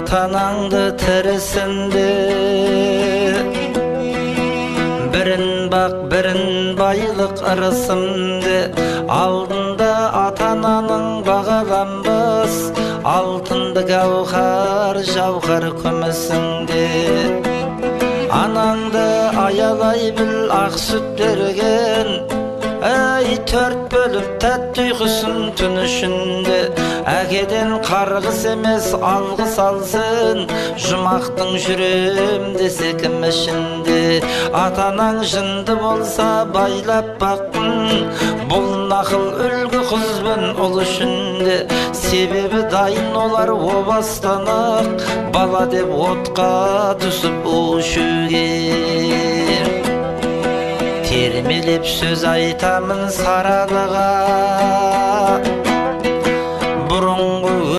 ата-анаңды тірісінде. Бірін бақ, бірін байлық ырысымды, алдында ата-ананың бағаланбас, алтынды гауһар, жауһар күмісінде. Анаңды аялай біл, ақ сүт берген, әй төрт бөліп тәтті ұйқысын түн ішінде. Әкеден қарғыс емес алғыс алсын, жұмақтың жүрем десе кім ішінде. Ата-анаң жынды болса байлап бақтың, бұл нақыл үлгі қызбен ұл ішінде. Себебі дайын олар о бастан-ақ, бала деп отқа түсіп ұшуге. Термелеп сөз айтамын саралыға,